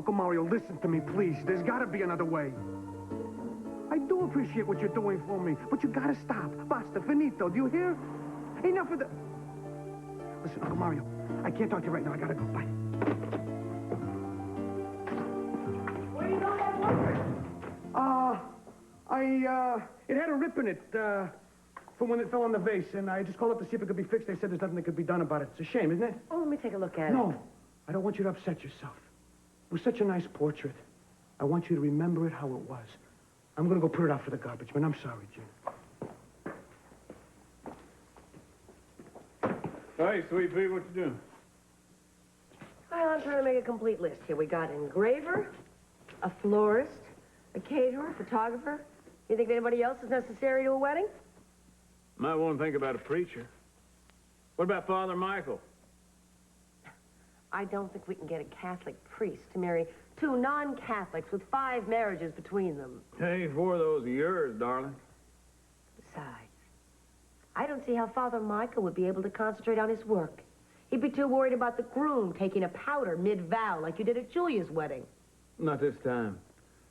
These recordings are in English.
Uncle Mario, listen to me, please. There's got to be another way. I do appreciate what you're doing for me, but you got to stop. Basta, finito, do you hear? Enough of the... Listen, Uncle Mario, I can't talk to you right now. I got to go. Bye. What do you know that was? It had a rip in it, from when it fell on the vase, and I just called up to see if it could be fixed. They said there's nothing that could be done about it. It's a shame, isn't it? Oh, let me take a look at it. No, I don't want you to upset yourself. It was such a nice portrait. I want you to remember it how it was. I'm gonna go put it out for the garbage, man. I'm sorry, Jim. Hey, sweet pea, what you doing? Well, I'm trying to make a complete list here. We got an engraver, a florist, a caterer, photographer. You think anybody else is necessary to a wedding? Might want to think about a preacher. What about Father Michael? I don't think we can get a Catholic priest to marry two non-Catholics with 5 marriages between them. Hey, 4 of those are yours, darling. Besides, I don't see how Father Michael would be able to concentrate on his work. He'd be too worried about the groom taking a powder mid-vow like you did at Julia's wedding. Not this time.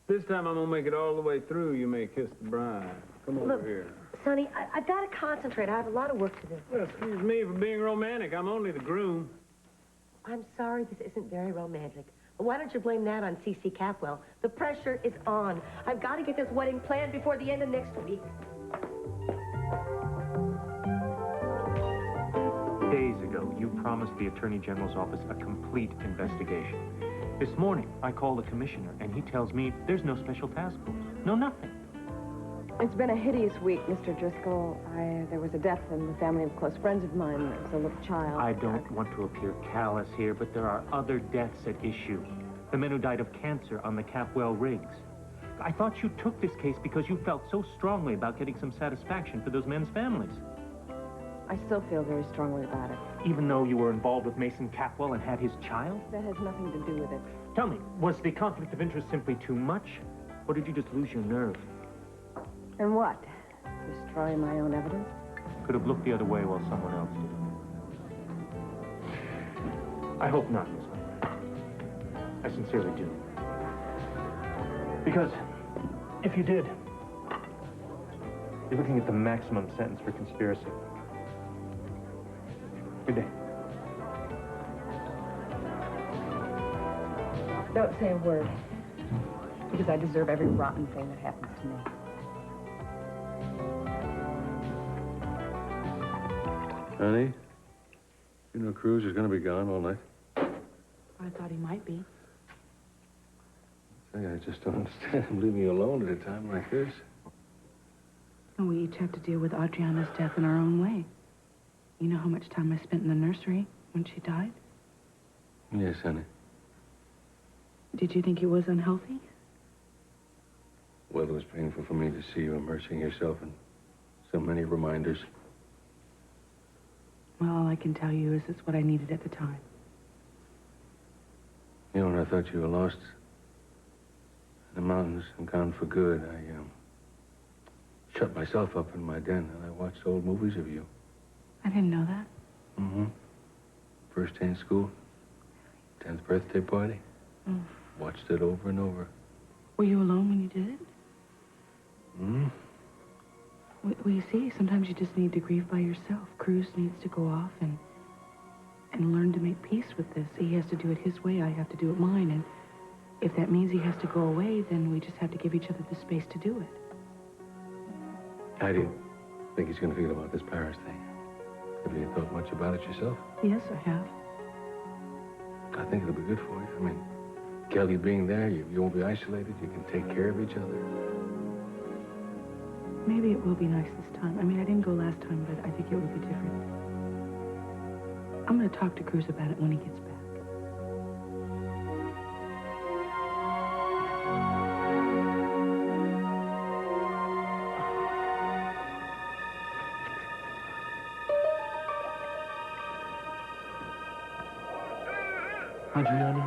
This time I'm gonna make it all the way through. You may kiss the bride. Come over here. Sonny, I've got to concentrate. I have a lot of work to do. Well, excuse me for being romantic. I'm only the groom. I'm sorry this isn't very romantic. But why don't you blame that on C.C. Capwell? The pressure is on. I've got to get this wedding planned before the end of next week. Days ago, you promised the Attorney General's office a complete investigation. This morning, I call the commissioner, and he tells me there's no special task force. No, nothing. It's been a hideous week, Mr. Driscoll. There was a death in the family of close friends of mine. There was a little child. I don't want to appear callous here, but there are other deaths at issue. The men who died of cancer on the Capwell rigs. I thought you took this case because you felt so strongly about getting some satisfaction for those men's families. I still feel very strongly about it. Even though you were involved with Mason Capwell and had his child? That has nothing to do with it. Tell me, was the conflict of interest simply too much? Or did you just lose your nerve? And what? Destroy my own evidence? Could have looked the other way while someone else did. I hope not, Miss Miller. I sincerely do. Because if you did, you're looking at the maximum sentence for conspiracy. Good day. Don't say a word. Because I deserve every rotten thing that happens to me. Honey, you know Cruz is going to be gone all night. I thought he might be. Say, I just don't understand him leaving you alone at a time like this. Well, we each have to deal with Adriana's death in our own way. You know how much time I spent in the nursery when she died? Yes, honey. Did you think it was unhealthy? Well, it was painful for me to see you immersing yourself in so many reminders. Well, all I can tell you is it's what I needed at the time. You know, when I thought you were lost in the mountains and gone for good, I shut myself up in my den and I watched old movies of you. I didn't know that. Mm-hmm. First day in school, 10th birthday party. Oh. Watched it over and over. Were you alone when you did it? Hmm? Well, you see, sometimes you just need to grieve by yourself. Cruz needs to go off and learn to make peace with this. He has to do it his way, I have to do it mine. And if that means he has to go away, then we just have to give each other the space to do it. How do you think he's going to feel about this Paris thing? Have you thought much about it yourself? Yes, I have. I think it'll be good for you. I mean, Kelly being there, you won't be isolated. You can take care of each other. Maybe it will be nice this time. I mean, I didn't go last time, but I think it will be different. I'm going to talk to Cruz about it when he gets back. Adriana?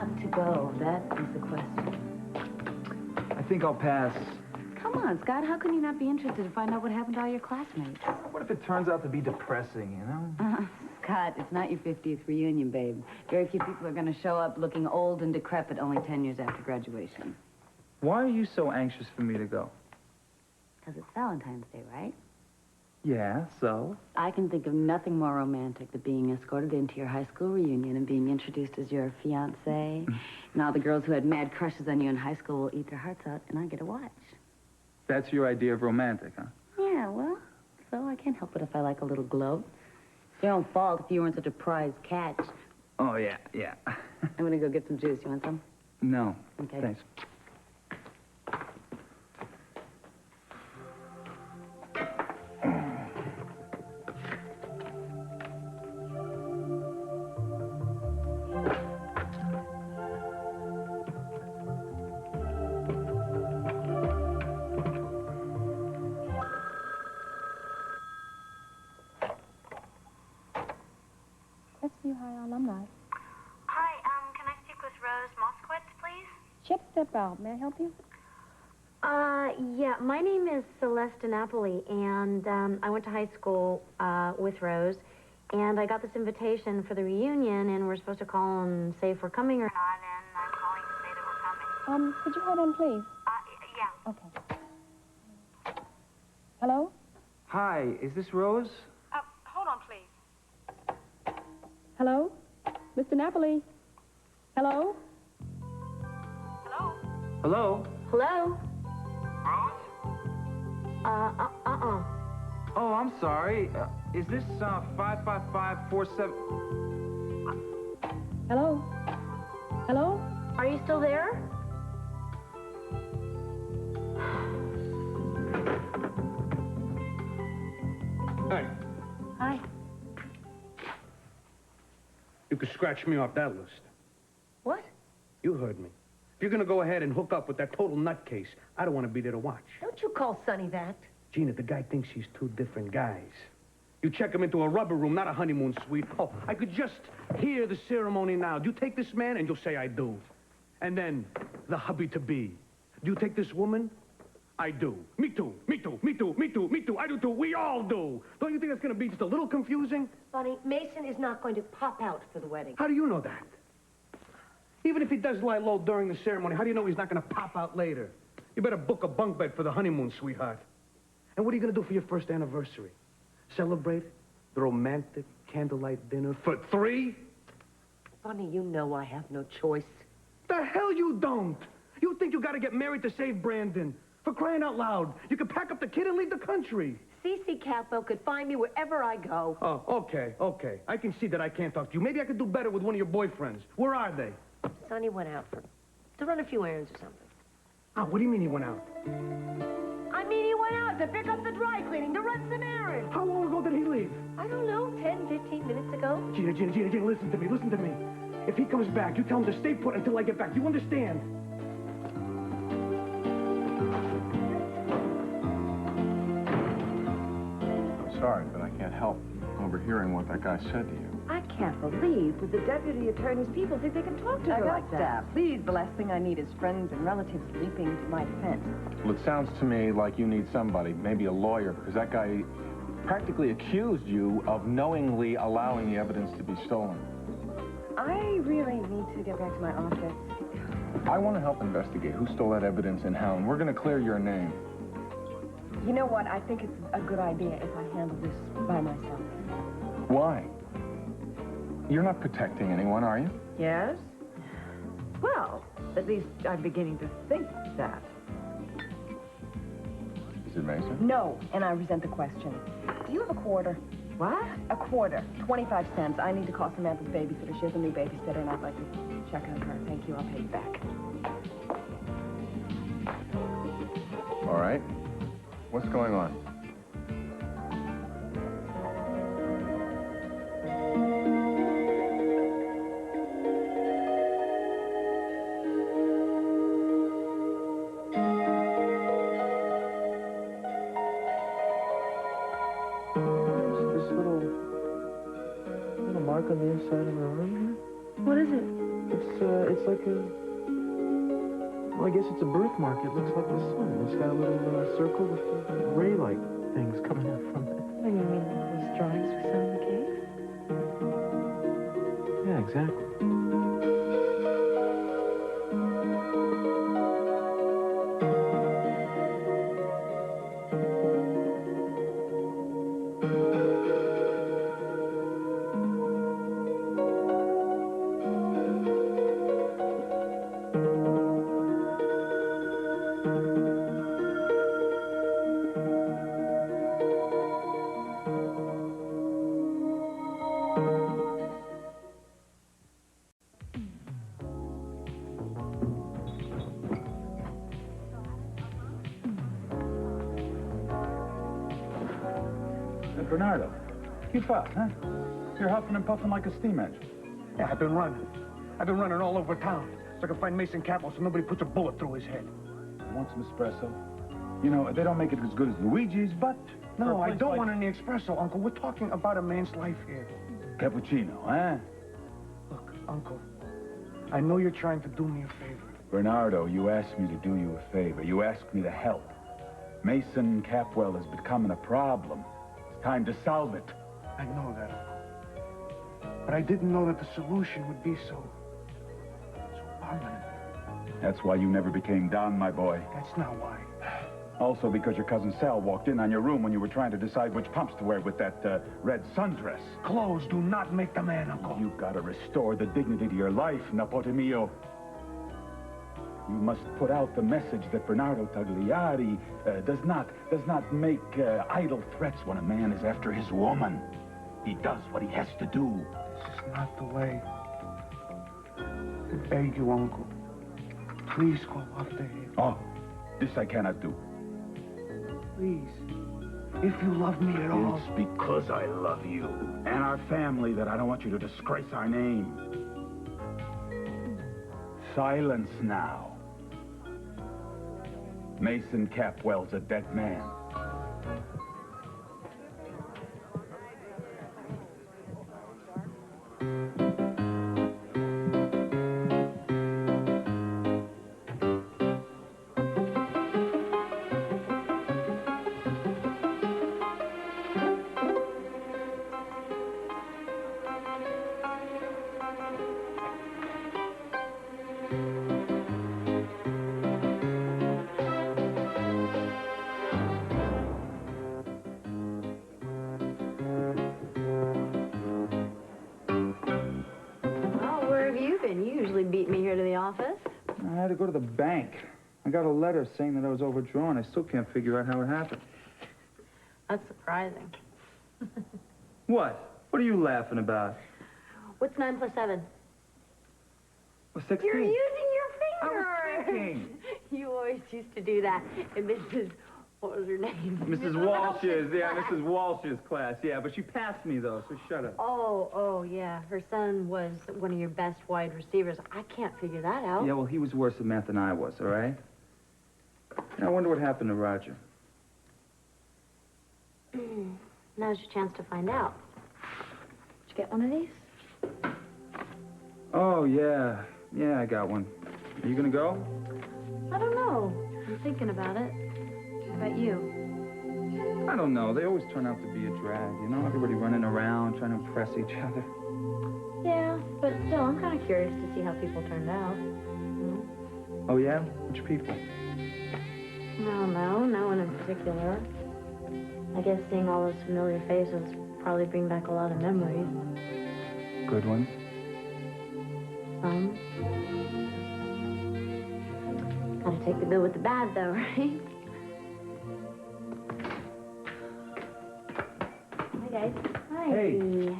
not to go? That is the question. I think I'll pass. Come on, Scott. How can you not be interested to find out what happened to all your classmates? What if it turns out to be depressing, you know? Scott, it's not your 50th reunion, babe. Very few people are going to show up looking old and decrepit only 10 years after graduation. Why are you so anxious for me to go? Because it's Valentine's Day, right? Yeah, so? I can think of nothing more romantic than being escorted into your high school reunion and being introduced as your fiancé. And all the girls who had mad crushes on you in high school will eat their hearts out, and I get to watch. That's your idea of romantic, huh? Yeah, well, so I can't help it if I like a little gloat. It's your own fault if you weren't such a prize catch. Oh, yeah. I'm gonna go get some juice. You want some? No. Okay. Thanks. May I help you? Yeah, my name is Celeste Napoli, and I went to high school with Rose, and I got this invitation for the reunion, and we're supposed to call and say if we're coming or not, and I'm calling to say that we're coming. Could you hold on, please? Yeah. Okay. Hello? Hi, is this Rose? Hold on, please. Hello? Mr. Napoli? Hello? Hello? Hello? Oh, I'm sorry. Is this 55547? Hello? Hello? Are you still there? Hey, Hi. you could scratch me off that list. What? You heard me. If you're gonna go ahead and hook up with that total nutcase, I don't want to be there to watch. Don't you call Sonny that. Gina, the guy thinks he's two different guys. You check him into a rubber room, not a honeymoon suite. Oh, I could just hear the ceremony now. Do you take this man? And you'll say, I do. And then, the hubby-to-be. Do you take this woman? I do. Me too. Me too. Me too. Me too. Me too. I do too. We all do. Don't you think that's gonna be just a little confusing? Sonny, Mason is not going to pop out for the wedding. How do you know that? Even if he does lie low during the ceremony, how do you know he's not gonna pop out later? You better book a bunk bed for the honeymoon, sweetheart. And what are you gonna do for your first anniversary? Celebrate the romantic candlelight dinner for 3? Sonny, you know I have no choice. The hell you don't! You think you gotta get married to save Brandon. For crying out loud, you could pack up the kid and leave the country. CC Capwell could find me wherever I go. Oh, okay. I can see that I can't talk to you. Maybe I could do better with one of your boyfriends. Where are they? Sonny went out to run a few errands or something. Oh, what do you mean he went out? I mean, he went out to pick up the dry cleaning, to run some errands. How long ago did he leave? I don't know, 10, 15 minutes ago. Gina, listen to me. If he comes back, you tell him to stay put until I get back. You understand? I'm sorry, but I can't help overhearing what that guy said to you. I can't believe with the deputy attorney's people think they can talk to her like that. Please, the last thing I need is friends and relatives leaping to my defense. Well, it sounds to me like you need somebody, maybe a lawyer, because that guy practically accused you of knowingly allowing the evidence to be stolen. I really need to get back to my office. I want to help investigate who stole that evidence and how, and we're going to clear your name. You know what? I think it's a good idea if I handle this by myself. Why? You're not protecting anyone, are you? Yes? Well, at least I'm beginning to think that. Is it Mason? No, and I resent the question. Do you have a quarter? What? A quarter. 25 cents. I need to call Samantha's babysitter. She has a new babysitter, and I'd like to check on her. Thank you. I'll pay you back. All right. What's going on? This little mark on the inside of her arm here? What is it? It's like a... Well, I guess it's a birthmark. It looks like the sun. It's got a little circle with ray-like things coming out from it. What do you mean, those drawings we saw on the cake? Yeah, exactly. Bernardo, keep up, huh? You're huffing and puffing like a steam engine. Yeah, I've been running. I've been running all over town so I can find Mason Capwell so nobody puts a bullet through his head. You want some espresso? You know, they don't make it as good as Luigi's, but... No, I don't want any espresso, Uncle. We're talking about a man's life here. Cappuccino, huh? Look, Uncle, I know you're trying to do me a favor. Bernardo, you asked me to do you a favor. You asked me to help. Mason Capwell is becoming a problem. It's time to solve it. I know that, Uncle. But I didn't know that the solution would be so permanent. That's why you never became Don, my boy. That's not why. Also because your cousin Sal walked in on your room when you were trying to decide which pumps to wear with that red sundress. Clothes do not make the man, Uncle. You've got to restore the dignity to your life, Napote mio. You must put out the message that Bernardo Tagliari does not make idle threats when a man is after his woman. He does what he has to do. This is not the way. I beg you, Uncle. Please go after him. Oh, this I cannot do. Please. If you love me at all. It's because I love you and our family that I don't want you to disgrace our name. Silence now. Mason Capwell's a dead man. I had to go to the bank. I got a letter saying that I was overdrawn. I still can't figure out how it happened. That's surprising. What? What are you laughing about? What's 9 plus 7? Well, 16. You're using your finger. I was thinking. You always used to do that. And Mrs. What was her name? Mrs. Walsh's. Yeah, Mrs. Walsh's class. Yeah, but she passed me, though, so shut up. Oh, yeah. Her son was one of your best wide receivers. I can't figure that out. Yeah, well, he was worse at math than I was, all right? I wonder what happened to Roger. Now's your chance to find out. Did you get one of these? Oh, yeah. Yeah, I got one. Are you gonna go? I don't know. I'm thinking about it. How about you? I don't know. They always turn out to be a drag, you know? Everybody running around, trying to impress each other. Yeah, but still, I'm kind of curious to see how people turned out. Oh, yeah? Which people? No one in particular. I guess seeing all those familiar faces probably bring back a lot of memories. Good ones? Some. Gotta take the good with the bad, though, right? Hi, guys. Hi. Hey.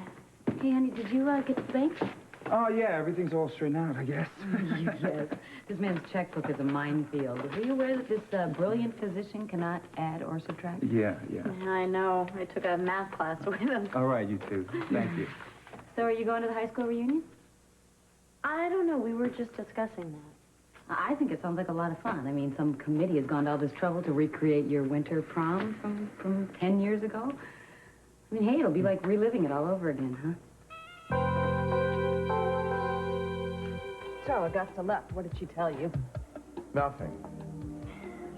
Hey, honey, did you get to the bank? Oh, yeah, everything's all straightened out, I guess. Yes. This man's checkbook is a minefield. Are you aware that this brilliant physician cannot add or subtract? Yeah. I know. I took a math class with him. All right, you too. Thank you. So are you going to the high school reunion? I don't know. We were just discussing that. I think it sounds like a lot of fun. I mean, some committee has gone to all this trouble to recreate your winter prom from 10 years ago. I mean, hey, it'll be like reliving it all over again, huh? so. Augusta left. What did she tell you? Nothing.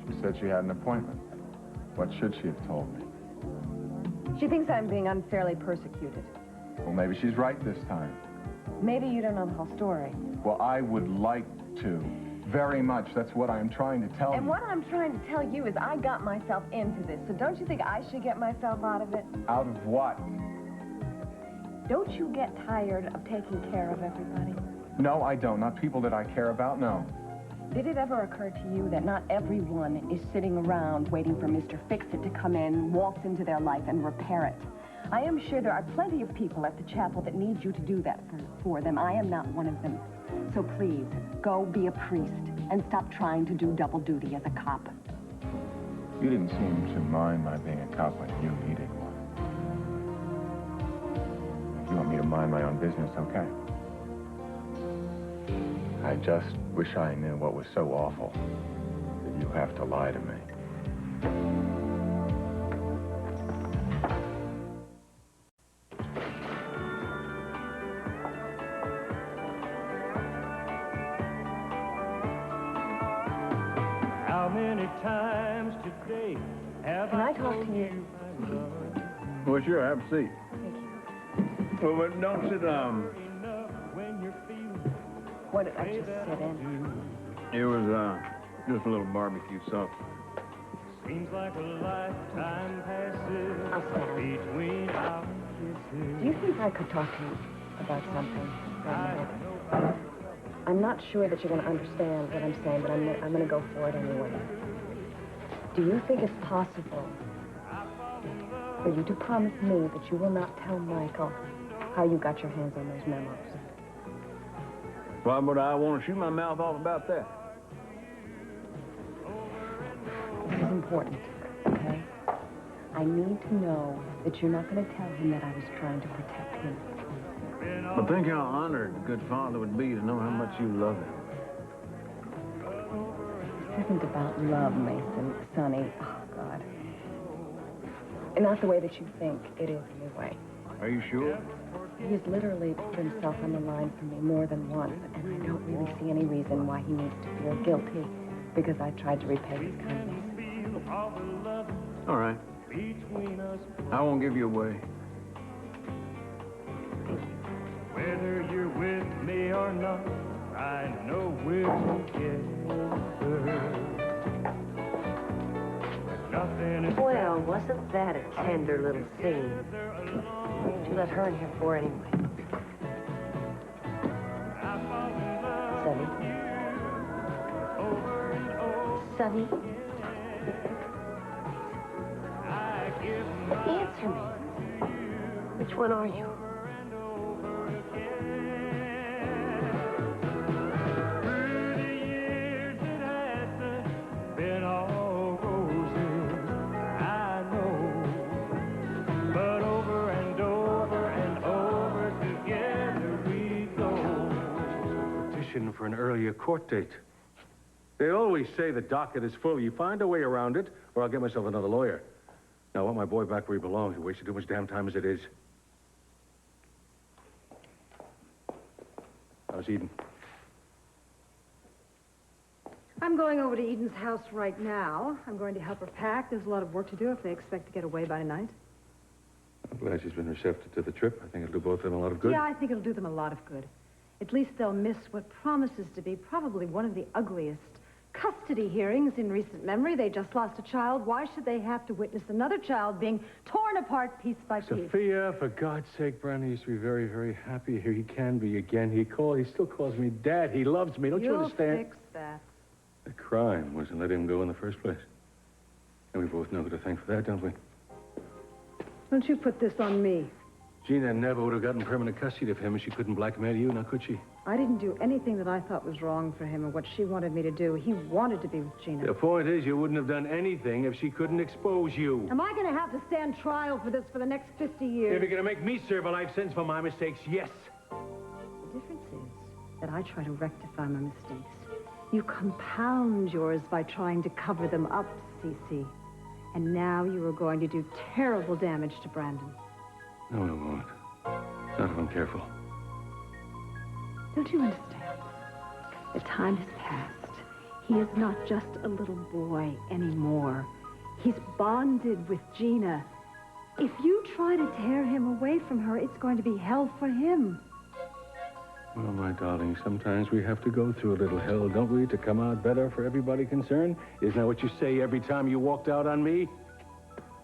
She said she had an appointment. What should she have told me? She thinks I'm being unfairly persecuted. Well, maybe she's right this time. Maybe you don't know the whole story. Well, I would like to. Very much. That's what I'm trying to tell you. And what I'm trying to tell you is I got myself into this, so don't you think I should get myself out of it? Out of what? Don't you get tired of taking care of everybody? No, I don't. Not people that I care about, no. Did it ever occur to you that not everyone is sitting around waiting for Mr. Fix-It to come in, waltz into their life, and repair it? I am sure there are plenty of people at the chapel that need you to do that for them. I am not one of them. So please, go be a priest and stop trying to do double duty as a cop. You didn't seem to mind my being a cop when you needed one. If you want me to mind my own business, okay. I just wish I knew what was so awful that you have to lie to me. How many times today have Can I talk to you? Well, sure, have a seat. Well, but don't sit down. What did I just sit in? It was, just a little barbecue sauce. Seems like a lifetime passes between our kisses. Do you think I could talk to you about something right now? I'm not sure that you're going to understand what I'm saying, but I'm going to go for it anyway. Do you think it's possible for you to promise me that you will not tell Michael how you got your hands on those memos? Why would I want to shoot my mouth off about that? This is important, okay? I need to know that you're not going to tell him that I was trying to protect him. But think how honored a good father would be to know how much you love him. This isn't about love, Mason, Sonny. Oh, God. And not the way that you think it is, anyway. Are you sure? He has literally put himself on the line for me more than once, and I don't really see any reason why he needs to feel guilty because I tried to repay his kindness. All right. I won't give you away. Whether you're with me or not, I know we're together. But nothing is Well, wasn't that a tender little scene? What'd you let her in here for anyway? Sonny? Sonny? Answer me. Which one are you? For an earlier court date. They always say the docket is full. You find a way around it, or I'll get myself another lawyer. Now, I want my boy back where he belongs. He wasted too much damn time as it is. How's Eden? I'm going over to Eden's house right now. I'm going to help her pack. There's a lot of work to do if they expect to get away by tonight. I'm glad she's been receptive to the trip. I think it'll do both of them a lot of good. Yeah, I think it'll do them a lot of good. At least they'll miss what promises to be probably one of the ugliest custody hearings in recent memory. They just lost a child. Why should they have to witness another child being torn apart piece by piece? Sophia, for God's sake, Brandon used to be very, very happy. Here he can be again. He still calls me Dad. He loves me. Don't you understand? You'll fix that. The crime wasn't letting him go in the first place. And we both know who to thank for that, don't we? Don't you put this on me. Gina never would have gotten permanent custody of him if she couldn't blackmail you, now could she? I didn't do anything that I thought was wrong for him or what she wanted me to do. He wanted to be with Gina. The point is, you wouldn't have done anything if she couldn't expose you. Am I going to have to stand trial for this for the next 50 years? If you're going to make me serve a life sentence for my mistakes, yes. The difference is that I try to rectify my mistakes. You compound yours by trying to cover them up, Cece. And now you are going to do terrible damage to Brandon. No, I won't. Not if I'm careful. Don't you understand? The time has passed. He is not just a little boy anymore. He's bonded with Gina. If you try to tear him away from her, it's going to be hell for him. Well, my darling, sometimes we have to go through a little hell, don't we, to come out better for everybody concerned? Isn't that what you say every time you walked out on me?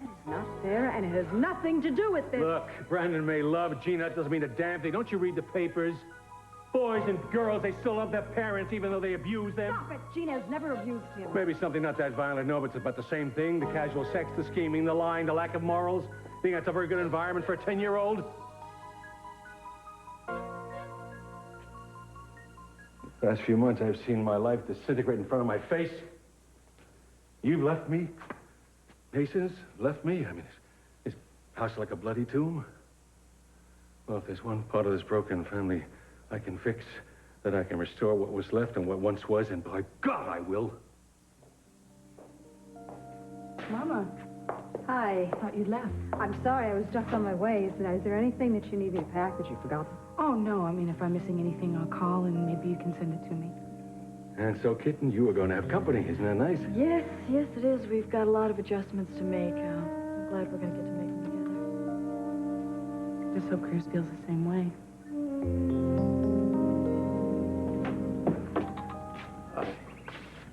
That is not fair, and it has nothing to do with this. Look, Brandon may love Gina. That doesn't mean a damn thing. Don't you read the papers? Boys and girls, they still love their parents, even though they abuse them. Stop it! Gina has never abused him. Maybe something not that violent. No, but it's about the same thing. The casual sex, the scheming, the lying, the lack of morals. Think that's a very good environment for a 10-year-old? The past few months, I've seen my life disintegrate in front of my face. You've left me. Mason's left me. I mean, is house like a bloody tomb? Well, if there's one part of this broken family I can fix, then I can restore what was left and what once was, and by God, I will. Mama. Hi. Thought you'd left. I'm sorry, I was just on my way. Is there anything that you need me to pack that you forgot? Oh, no. I mean, if I'm missing anything, I'll call, and maybe you can send it to me. And so, kitten, you are going to have company. Isn't that nice? Yes, it is. We've got a lot of adjustments to make. I'm glad we're going to get to make them together. Just hope Cruz feels the same way.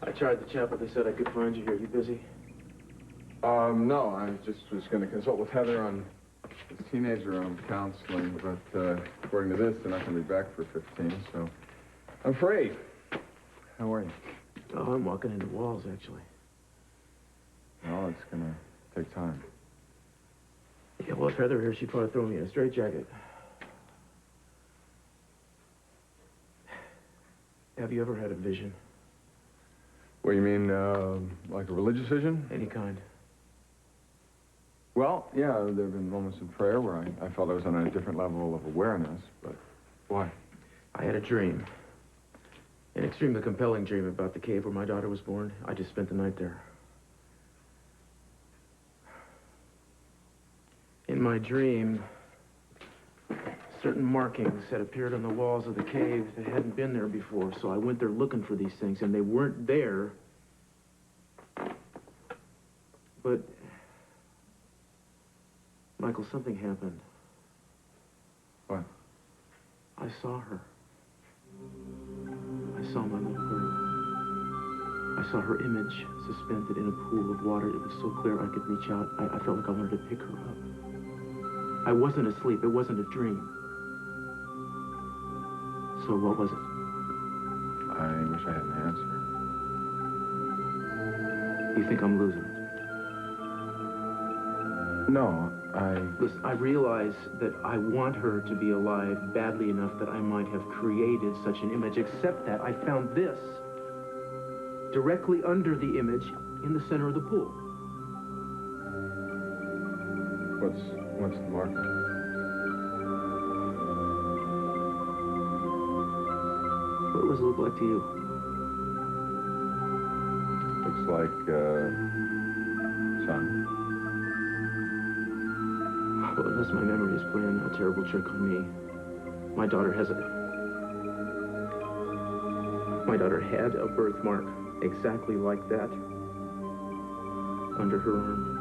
I tried the chapel. They said I could find you here. You busy? No, I just was going to consult with Heather on this teenager counseling, but according to this, they're not going to be back for 15, so I'm afraid. How are you? Oh, I'm walking into walls, actually. Well, it's going to take time. Yeah, well, if Heather here, she'd probably throw me in a straitjacket. Have you ever had a vision? What, you mean, like a religious vision? Any kind. Well, yeah, there have been moments of prayer where I felt I was on a different level of awareness, but why? I had a dream. An extremely compelling dream about the cave where my daughter was born. I just spent the night there. In my dream, certain markings had appeared on the walls of the cave that hadn't been there before, so I went there looking for these things, and they weren't there. But, Michael, something happened. What? I saw her. I saw my little girl. I saw her image suspended in a pool of water. It was so clear I could reach out. I felt like I wanted to pick her up. I wasn't asleep. It wasn't a dream. So what was it? I wish I had an answer. You think I'm losing it? No, Listen, I realize that I want her to be alive badly enough that I might have created such an image, except that I found this directly under the image in the center of the pool. What's the marker? What does it look like to you? Looks like, sun. Well, unless my memory is playing a terrible trick on me, my daughter had a birthmark exactly like that under her arm.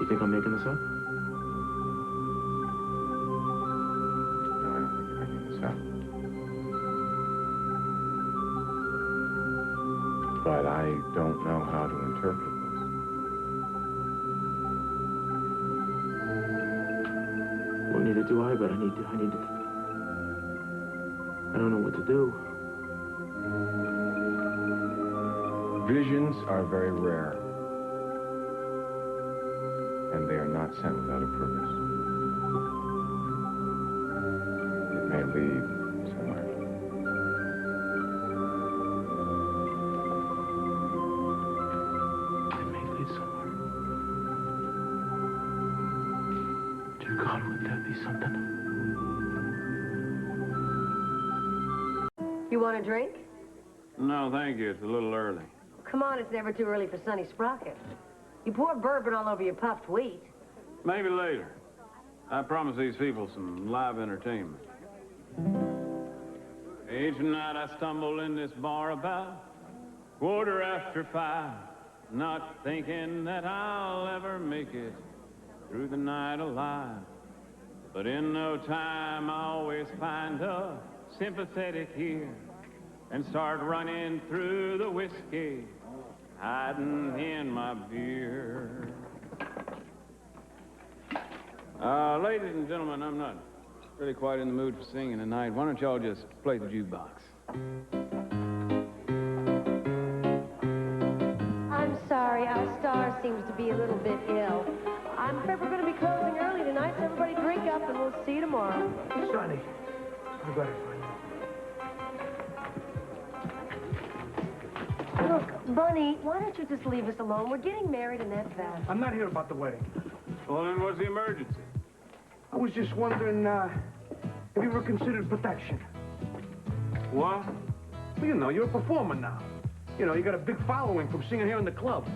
You think I'm making this up? No, I don't think you're making this up. But I don't know how to interpret this. Well, neither do I, but I need to. I don't know what to do. Visions are very rare. And they are not sent without a purpose. It may lead somewhere. It may lead somewhere. Dear God, would that be something? You want a drink? No, thank you. It's a little early. Come on, it's never too early for Sonny Sprocket. You pour bourbon all over your puffed wheat. Maybe later. I promised these people some live entertainment. Each night I stumble in this bar about 5:15, not thinking that I'll ever make it through the night alive. But in no time I always find a sympathetic ear and start running through the whiskey, hiding in my beer. Ladies and gentlemen, I'm not really quite in the mood for singing tonight. Why don't y'all just play the jukebox? I'm sorry, our star seems to be a little bit ill. I'm afraid we're going to be closing early tonight, so everybody drink up and we'll see you tomorrow. Sonny, I got it for you. Look, Bunny, why don't you just leave us alone? We're getting married and that's that. I'm not here about the wedding. Well, then what's the emergency? I was just wondering, have you ever considered protection? What? Well, you know, you're a performer now. You know, you got a big following from singing here in the club.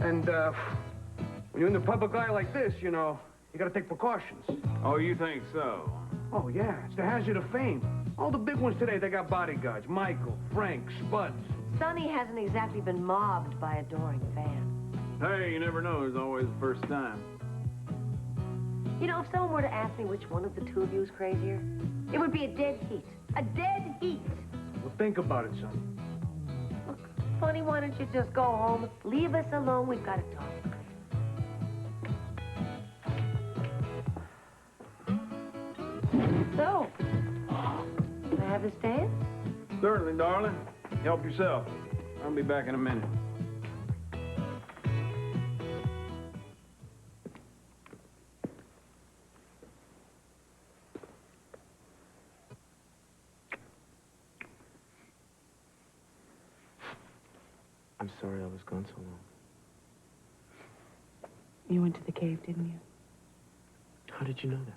And, when you're in the public eye like this, you know, you gotta take precautions. Oh, you think so? Oh, yeah, it's the hazard of fame. All the big ones today, they got bodyguards. Michael, Frank, Spuds. Sonny hasn't exactly been mobbed by adoring fans. Hey, you never know. It's always the first time. You know, if someone were to ask me which one of the two of you is crazier, it would be a dead heat. A dead heat! Well, think about it, Sonny. Look, Bunny, why don't you just go home? Leave us alone. We've got to talk. So, can I have this dance? Certainly, darling. Help yourself. I'll be back in a minute. I'm sorry I was gone so long. You went to the cave, didn't you? How did you know that?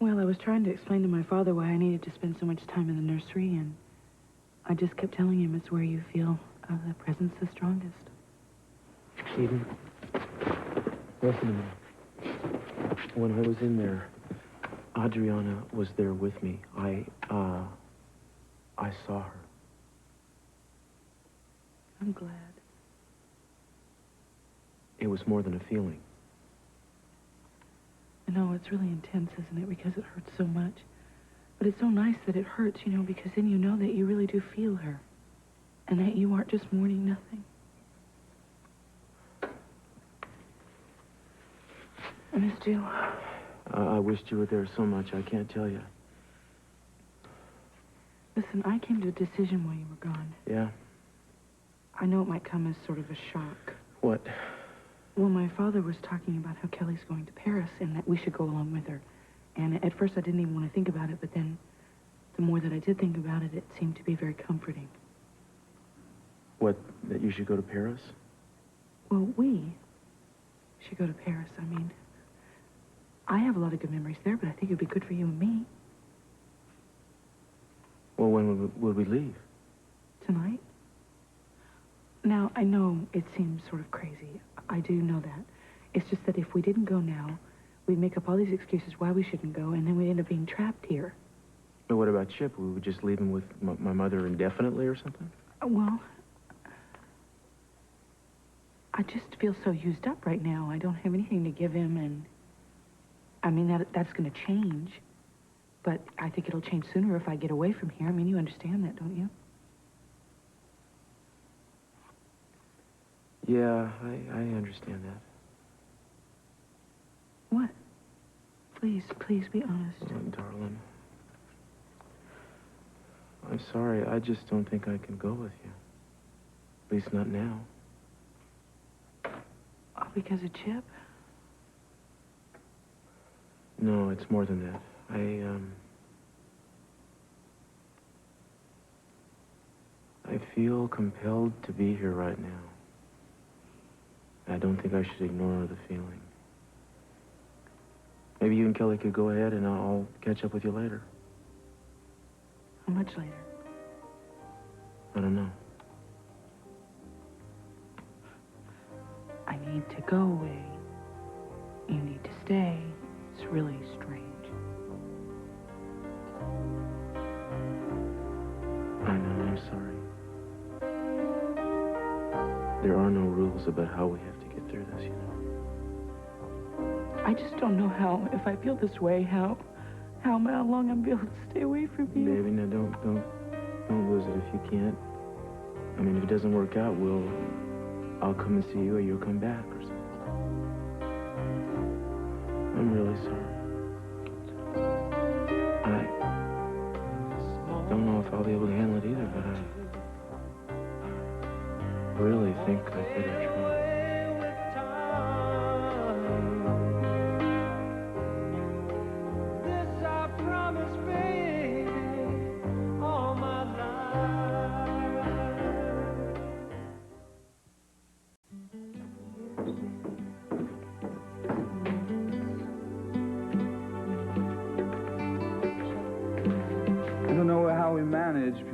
Well, I was trying to explain to my father why I needed to spend so much time in the nursery, and I just kept telling him it's where you feel the presence the strongest. Eden, listen to me. When I was in there, Adriana was there with me. I saw her. I'm glad. It was more than a feeling. I know, it's really intense, isn't it? Because it hurts so much. But it's so nice that it hurts, you know, because then you know that you really do feel her. And that you aren't just mourning nothing. I missed you. I wished you were there so much, I can't tell you. Listen, I came to a decision while you were gone. Yeah? I know it might come as sort of a shock. What? Well, my father was talking about how Kelly's going to Paris and that we should go along with her. And at first I didn't even want to think about it, but then the more that I did think about it, it seemed to be very comforting. What, that you should go to Paris? Well, we should go to Paris. I mean, I have a lot of good memories there, but I think it would be good for you and me. Well, when would we leave? Tonight? Now, I know it seems sort of crazy. I do know that. It's just that if we didn't go now, we'd make up all these excuses why we shouldn't go, and then we'd end up being trapped here. But what about Chip? We would just leave him with my mother indefinitely or something? Well, I just feel so used up right now. I don't have anything to give him, and I mean, that's going to change. But I think it'll change sooner if I get away from here. I mean, you understand that, don't you? Yeah, I understand that. What? Please be honest. Oh, darling. I'm sorry. I just don't think I can go with you. At least not now. Oh, because of Chip? No, it's more than that. I feel compelled to be here right now. I don't think I should ignore the feeling. Maybe you and Kelly could go ahead and I'll catch up with you later. How much later? I don't know. I need to go away. You need to stay. It's really strange. sorry. There are no rules about how we have to get through this, you know. I just don't know how, if I feel this way, how long I'm able to stay away from you. Baby, now don't lose it if you can't. I mean, if it doesn't work out, I'll come and see you or you'll come back or something. I'm really sorry. I don't know if I'll be able to handle it either, but I really think I better try.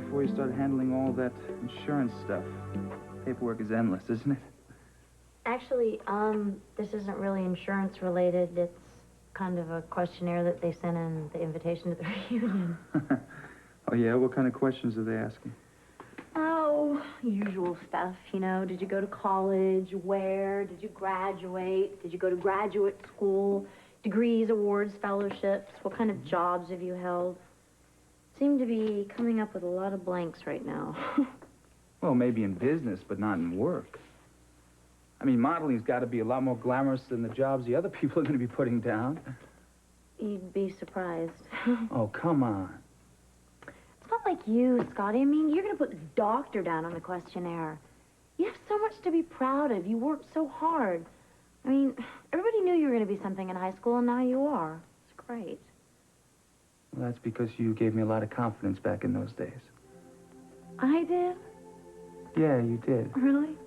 Before you started handling all that insurance stuff. Paperwork is endless, isn't it? Actually, this isn't really insurance related. It's kind of a questionnaire that they sent in the invitation to the reunion. Oh, yeah? What kind of questions are they asking? Oh, usual stuff, you know. Did you go to college? Where? Did you graduate? Did you go to graduate school? Degrees, awards, fellowships? What kind of jobs have you held? Seem to be coming up with a lot of blanks right now. Well, maybe in business, but not in work. I mean, modeling's got to be a lot more glamorous than the jobs the other people are going to be putting down. You'd be surprised. Oh, come on. It's not like you, Scotty. I mean, you're going to put doctor down on the questionnaire. You have so much to be proud of. You worked so hard. I mean, everybody knew you were going to be something in high school, and now you are. It's great. Well, that's because you gave me a lot of confidence back in those days. I did? Yeah, you did. Really?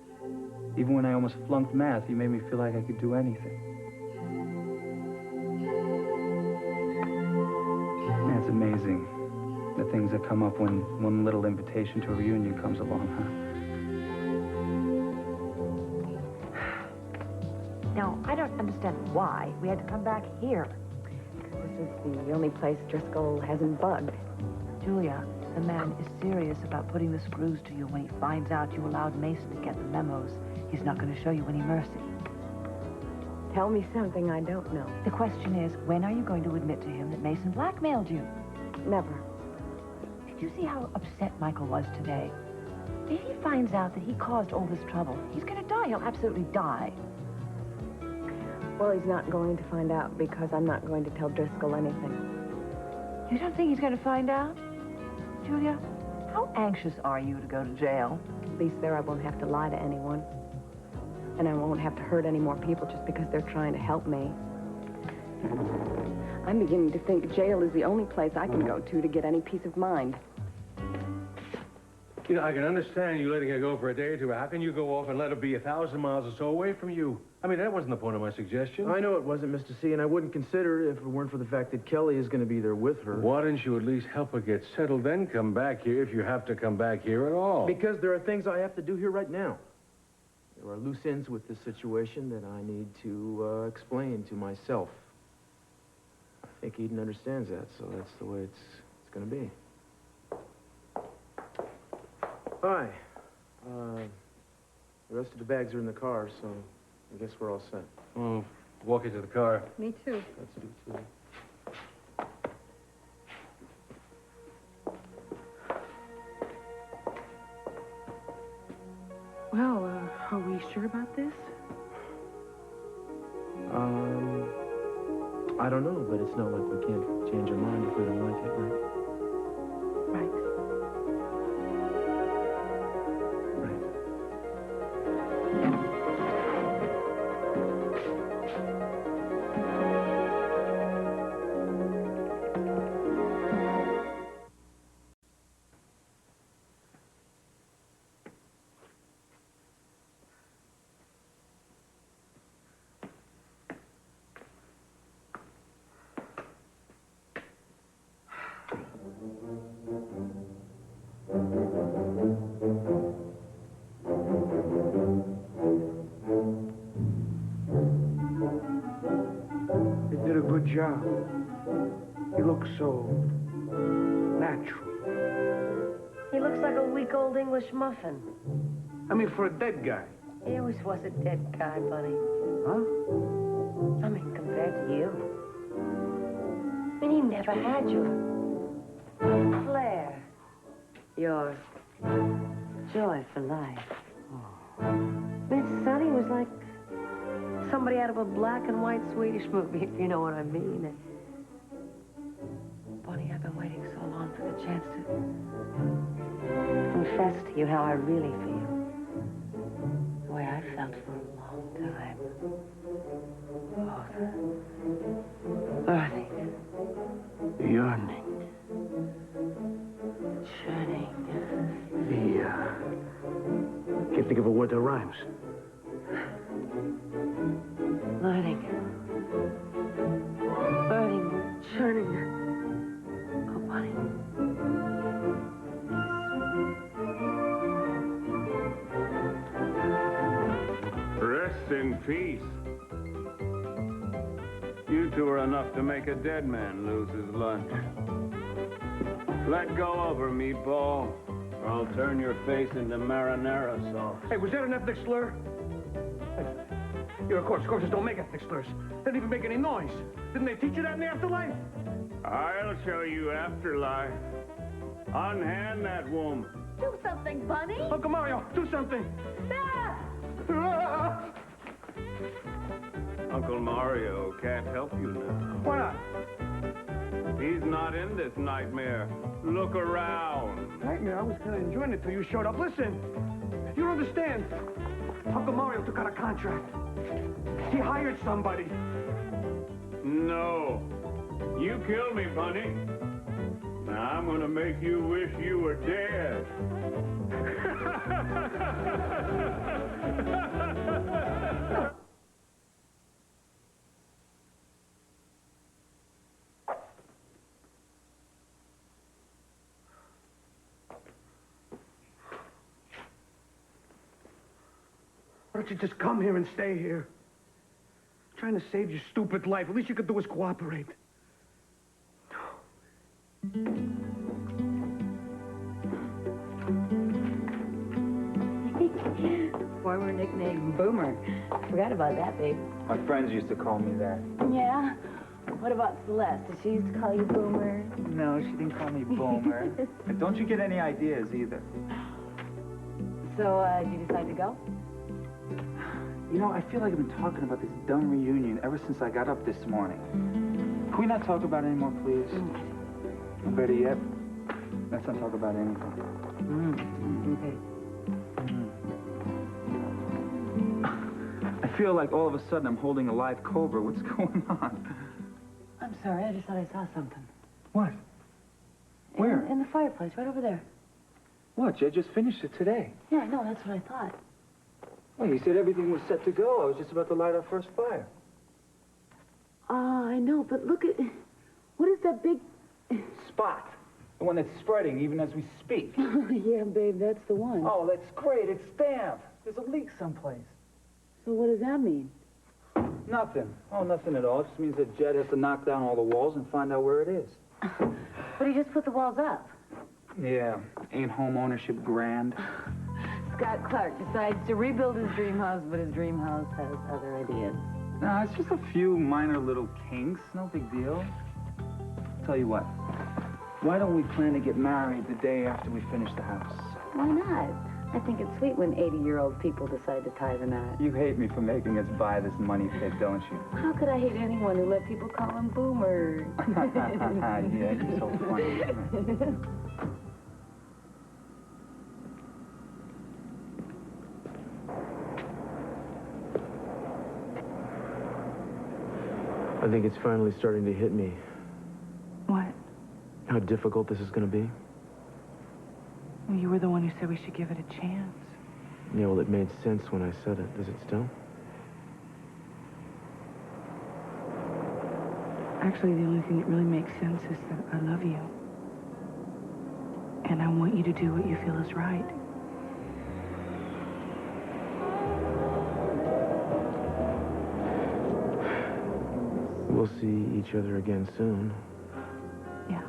Even when I almost flunked math, you made me feel like I could do anything. Yeah, it's amazing the things that come up when one little invitation to a reunion comes along, huh? Now, I don't understand why we had to come back here. This is the only place Driscoll hasn't bugged. Julia, the man is serious about putting the screws to you when he finds out you allowed Mason to get the memos. He's not going to show you any mercy. Tell me something I don't know. The question is, when are you going to admit to him that Mason blackmailed you? Never. Did you see how upset Michael was today? If he finds out that he caused all this trouble, he's going to die. He'll absolutely die. Well, he's not going to find out because I'm not going to tell Driscoll anything. You don't think he's going to find out? Julia, how anxious are you to go to jail? At least there I won't have to lie to anyone. And I won't have to hurt any more people just because they're trying to help me. I'm beginning to think jail is the only place I can go to get any peace of mind. You know, I can understand you letting her go for a day or two, but how can you go off and let her be 1,000 miles or so away from you? I mean, that wasn't the point of my suggestion. I know it wasn't, Mr. C, and I wouldn't consider it if it weren't for the fact that Kelly is going to be there with her. Why didn't you at least help her get settled, then come back here if you have to come back here at all? Because there are things I have to do here right now. There are loose ends with this situation that I need to explain to myself. I think Eden understands that, so that's the way it's going to be. Hi. The rest of the bags are in the car, so I guess we're all set. Well, walk you to the car. Me too. Let's do too. Well, are we sure about this? I don't know, but it's not like we can't change our mind if we don't like it, right? Right. Job. He looks so natural. He He looks like a week-old English muffin. I mean, for a dead guy. He always was a dead guy, buddy. Huh? I mean, compared to you. I mean, he never had your flair, your joy for life. Miss Sonny was like somebody out of a black and white Swedish movie, if you know what I mean. Bonnie, I've been waiting so long for the chance to confess to you how I really feel. The way I felt for a long time. Oh, the burning. Yearning. Churning. Can't think of a word that rhymes. Burning. Burning. Churning. Oh, Bonnie. Rest in peace. You two are enough to make a dead man lose his lunch. Let go of her, meatball, or I'll turn your face into marinara sauce. Hey, was that an ethnic slur? Hey, of course, corpses don't make ethnic slurs. They don't even make any noise. Didn't they teach you that in the afterlife? I'll show you afterlife. Unhand that woman. Do something, Bunny. Uncle Mario, do something. Uncle Mario can't help you now. Why not? He's not in this nightmare. Look around. Nightmare, I was kind of enjoying it till you showed up. Listen, you don't understand. Uncle Mario took out a contract. He hired somebody. No. You killed me, Bunny. Now I'm gonna make you wish you were dead. Why don't you just come here and stay here? I'm trying to save your stupid life. At least you could do is cooperate. Former nickname Boomer. Forgot about that, babe. My friends used to call me that. Yeah? What about Celeste? Did she used to call you Boomer? No, she didn't call me Boomer. And don't you get any ideas either. So, did you decide to go? You know, I feel like I've been talking about this dumb reunion ever since I got up this morning. Can we not talk about it anymore, please? Or better yet, let's not talk about anything. Okay. I feel like all of a sudden I'm holding a live cobra. What's going on? I'm sorry, I just thought I saw something. What? Where? In the fireplace, right over there. What? Jed just finished it today. Yeah, I know, that's what I thought. Well, you said everything was set to go. I was just about to light our first fire. I know, but look at... What is that big... Spot. The one that's spreading even as we speak. Yeah, babe, that's the one. Oh, that's great. It's damp. There's a leak someplace. So what does that mean? Nothing. Oh, nothing at all. It just means that Jed has to knock down all the walls and find out where it is. But he just put the walls up. Yeah. Ain't home ownership grand? Scott Clark decides to rebuild his dream house, but his dream house has other ideas. No, it's just a few minor little kinks. No big deal. Tell you what. Why don't we plan to get married the day after we finish the house? Why not? I think it's sweet when 80-year-old people decide to tie the knot. You hate me for making us buy this money pit, don't you? How could I hate anyone who let people call him Boomer? Yeah, you're so funny. I think it's finally starting to hit me. What? How difficult this is going to be. Well, you were the one who said we should give it a chance. Yeah, well, it made sense when I said it. Does it still? Actually, the only thing that really makes sense is that I love you. And I want you to do what you feel is right. We'll see each other again soon. Yeah.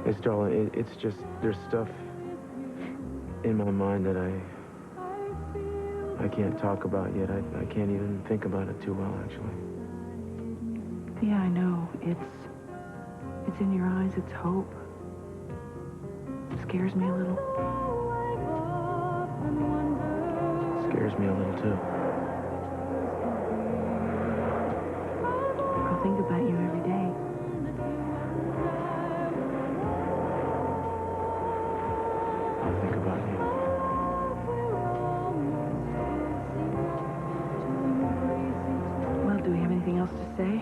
Yes, darling, it's just, there's stuff in my mind that I can't talk about yet. I can't even think about it too well, actually. Yeah, I know. It's in your eyes. It's hope. It scares me a little. It scares me a little, too. I'll think about you every day. I'll think about you. Well, do we have anything else to say?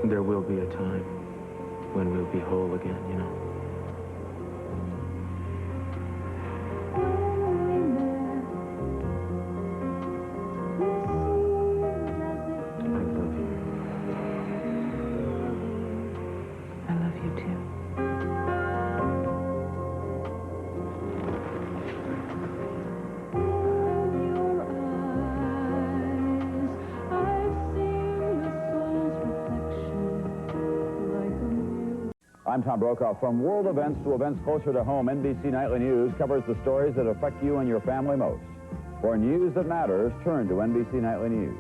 There will be a time when we'll be whole again, you know. I love you too. I'm Tom Brokaw. From world events to events closer to home, NBC Nightly News covers the stories that affect you and your family most. For news that matters, turn to NBC Nightly News.